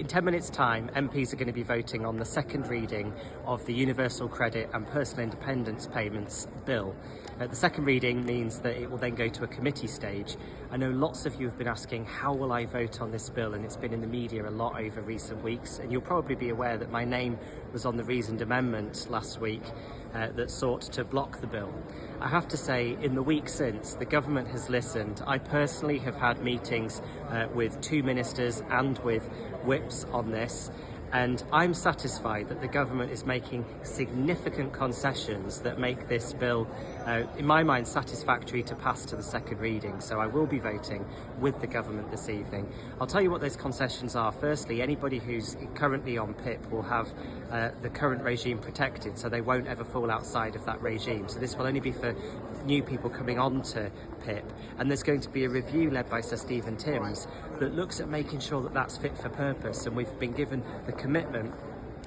In 10 minutes time, MPs are going to be voting on the second reading of the Universal Credit and Personal Independence Payments Bill. The second reading means that it will then go to a committee stage. I know lots of you have been asking, how will I vote on this bill? And it's been in the media a lot over recent weeks. And you'll probably be aware that my name was on the reasoned amendment last week that sought to block the bill. I have to say, in the week since, the government has listened. I personally have had meetings with two ministers and with whips on this, and I'm satisfied that the government is making significant concessions that make this bill, in my mind, satisfactory to pass to the second reading. So I will be voting with the government this evening. I'll tell you what those concessions are. Firstly, anybody who's currently on PIP will have the current regime protected, so they won't ever fall outside of that regime. So this will only be for new people coming on to PIP, and there's going to be a review led by Sir Stephen Timms that looks at making sure that that's fit for purpose, and we've been given the commitment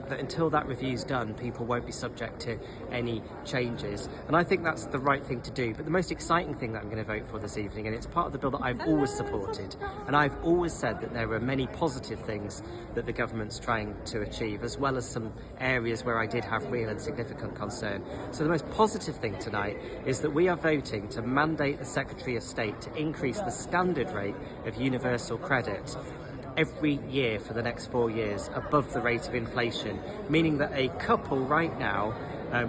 that until that review's done, people won't be subject to any changes. And I think that's the right thing to do. But the most exciting thing that I'm going to vote for this evening, and it's part of the bill that I've always supported, and I've always said that there are many positive things that the government's trying to achieve, as well as some areas where I did have real and significant concern. So the most positive thing tonight is that we are voting to mandate the Secretary of State to increase the standard rate of universal credit every year for the next 4 years above the rate of inflation, meaning that a couple right now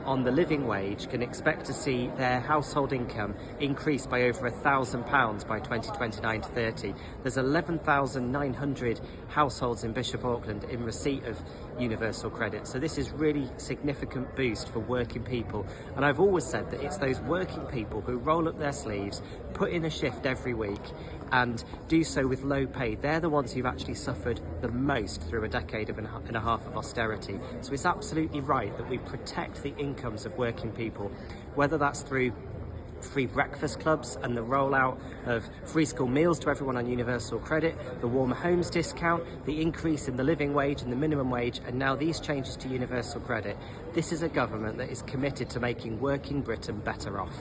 on the living wage can expect to see their household income increase by over £1,000 by 2029-30. There's 11,900 households in Bishop Auckland in receipt of universal credit. So this is really significant boost for working people. And I've always said that it's those working people who roll up their sleeves, put in a shift every week and do so with low pay. They're the ones who've actually suffered the most through a decade and a half of austerity. So it's absolutely right that we protect the incomes of working people, whether that's through free breakfast clubs and the rollout of free school meals to everyone on universal credit, the warmer homes discount, the increase in the living wage and the minimum wage, and now these changes to universal credit. This is a government that is committed to making working Britain better off.